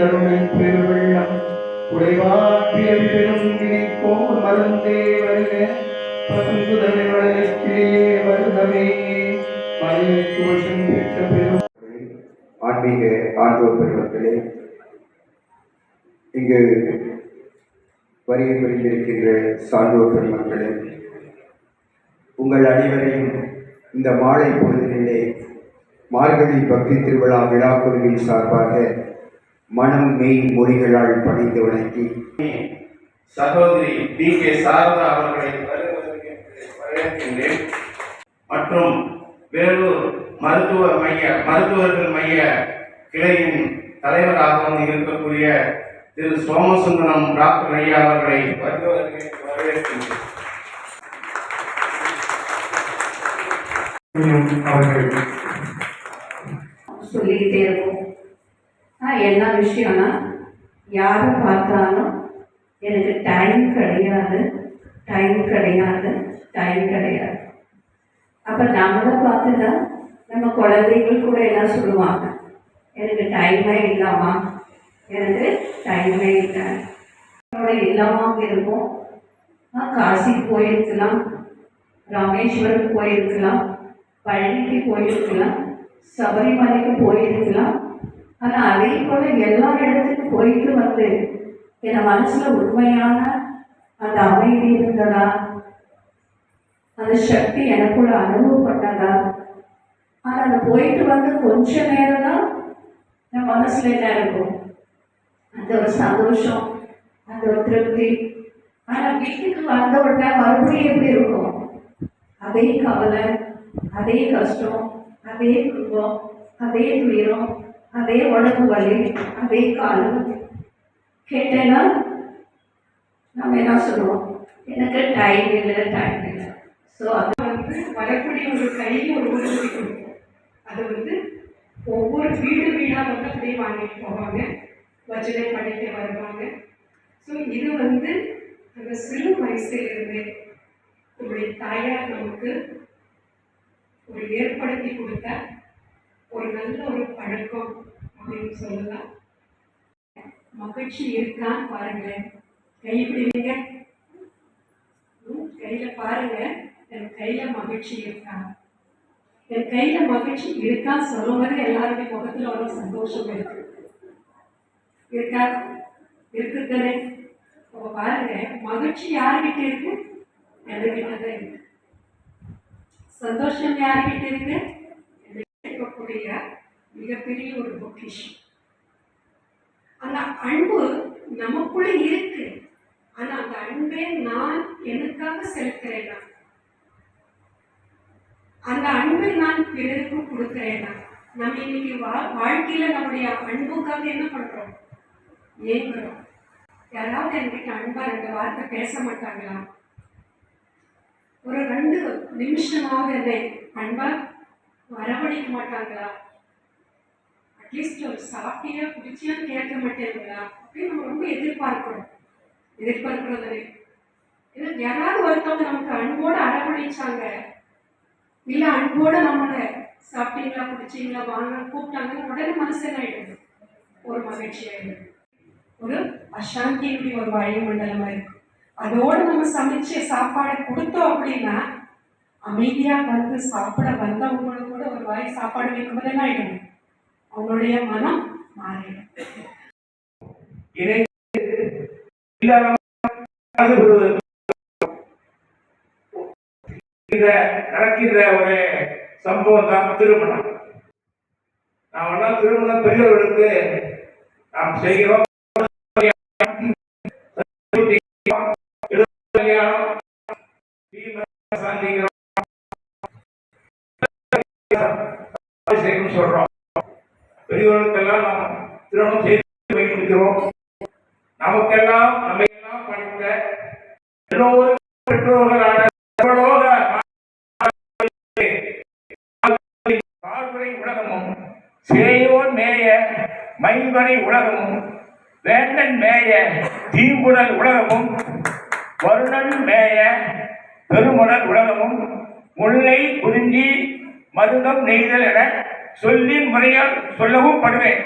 கருணை பெருவெள்ளம் உடைவாற்றியல் பெரும் நினைப்போர் மருந்தே வருக பசுங்குதலை வளர்ச்சியே வருகவே மலையத்து வசம் பெற்ற பெரும் ஆன்மீக ஆண்டோர் பெருமக்களே, இங்கு வருகை புரிந்திருக்கின்ற சான்றோர் பெருமக்களே, உங்கள் அனைவரையும் இந்த மாலை பொழுதிலே மார்கழி பக்தி திருவிழா விழாக்குழுவின் சார்பாக மனம் மெய் மொழிகளால் பணிந்து வணங்கி சகோதரி DK சாரதா அவர்களை வரவேற்கின்றேன். மற்றும் வேலூர் மருத்துவர்கள் மைய கிளையின் தலைவராகவும் இருக்கக்கூடிய திரு சோமசுந்தரம் டாக்டர் ஐயா அவர்களை வரவேற்கின்றேன். சொல்லிக்கிட்டே இருக்கும். என்ன விஷயம்னா, யாரை பார்த்தாலும் எனக்கு டைம் கிடையாது. அப்போ நம்மளை பார்த்துதான் நம்ம குழந்தைகள் கூட என்ன சொல்லுவாங்க, எனக்கு டைமே இல்லாமா, எனக்கு டைமே இல்லை. இல்லாமல் இருக்கும். காசிக்கு போயிருக்கலாம், ராமேஸ்வரம் போயிருக்கலாம், பழனிக்கு போயிருக்கலாம், சபரிமலைக்கு போயிருக்கலாம். ஆனால் அதே போல் எல்லா இடத்துக்கும் போயிட்டு வந்து என் மனசில் உண்மையான அந்த அமைதி இருந்ததா, அந்த சக்தி எனக்குள்ள அனுபவப்பட்டதா? ஆனால் அதை போயிட்டு வந்து கொஞ்ச நேரம் தான் என் மனசில் என்ன இருக்கும், அந்த ஒரு சந்தோஷம், அந்த ஒரு திருப்தி. ஆனால் வீட்டுக்கு வந்த உடனே மறுபடியும் எப்படி இருக்கும், அதே கவலை, அதே கஷ்டம், அதே துன்பம், அதே துயரம், அதே உடம்பு வலி, அதே காலம். கேட்டேன்னா நம்ம என்ன சொல்லுவோம், எனக்கு டைம் இல்லை. ஸோ அது வரக்கூடிய ஒரு கையில் ஒரு உறுதி கொடுக்கும். அது ஒவ்வொரு வீடாக அப்படியே வாங்கிட்டு போவாங்க, வஜனை படிக்க வருவாங்க. ஸோ இது அந்த சிறு வயசிலிருந்து உங்களுடைய தாயார் நமக்கு ஒரு ஏற்படுத்தி கொடுத்த ஒரு நல்ல ஒரு பழக்கம் அப்படின்னு சொல்லலாம். மகிழ்ச்சி இருக்கான்னு பாருங்களேன், கைப்பிடிங்க, கையில் பாருங்க, என் கையில் மகிழ்ச்சி இருக்கா? என் கையில் மகிழ்ச்சி இருக்கான்னு சொல்லும்போது எல்லாருடைய முகத்தில் ஒரு சந்தோஷம் இருக்கா? இருக்குதானே? அப்போ பாருங்க, மகிழ்ச்சி யாருக்கிட்ட இருக்கு? என்கிட்ட தான் இருக்கு. சந்தோஷம் யாருக்கிட்ட இருக்கு? இருக்கக்கூடிய மிகப்பெரிய ஒரு பொக்கிஷம். அந்த அன்பு நமக்குள்ள இருக்கு. ஆனா அந்த அன்பை நான் எனக்காக செலுத்துறேன்னா, அந்த அன்பை நான் பிறருக்கு கொடுக்கிறேன்னா, நம்ம இன்னைக்கு வாழ்க்கையில நம்முடைய அன்புக்காக என்ன பண்றோம்? ஏங்குறோம். யாராவது என்கிட்ட அன்பா 2 வார்த்தை பேச மாட்டாங்களா? ஒரு 2 நிமிஷமாவது என்னை அன்பா வரவழைக்க மாட்டாங்களா? அட்லீஸ்ட் ஒரு சாப்பிட்டியா குடிச்சியான்னு கேட்க மாட்டேங்களா அப்படின்னு நம்ம ரொம்ப எதிர்பார்க்கிறோம். ஏன்னா யாராவது ஒருத்தவங்க நமக்கு அன்போடு அரவணைச்சாங்க, இல்லை அன்போடு நம்மளை சாப்பிட்டீங்களா குடிச்சிங்களா வாங்க கூப்பிட்டாங்கன்னு உடனே மனசு என்ன ஆயிடுது, ஒரு மகிழ்ச்சி ஆயிடுது. ஒரு அசாந்தியுடைய ஒரு வாயுமண்டலமா இருக்கு. அதோடு நம்ம சமைச்ச சாப்பாடை கொடுத்தோம் அப்படின்னா அமைதியா சாப்பிட வந்தவங்களுக்கு கூட ஒரு வாய் சாப்பாடு வைக்கும்போது என்ன ஆயிடும், அவங்களுடைய மனம் மாறிடும். நடக்கின்ற ஒரு சம்பவம் தான் திருமணம். நாம் திருமணம் பெரியவர்களுக்கு நாம் செய்கிறோம். சொல்றோம், பெரியவர்களுக்கெல்லாம் நாம் திருமணம் செய்து வைத்திருக்கிறோம். நமக்கெல்லாம் நம்ம எல்லாம் படித்த எல்லோரும் பெற்றோர்களான உலகமும் சேயோன் மேய மைவரை உலகமும் வேந்தன் மேய தீங்குடல் உலகமும் வருணன் மேய பெருமுடல் உலகமும் முல்லை குறிஞ்சி மருதம் நெய்தல் என சொல்லின் முறையால் சொல்லவும் படுவேன்.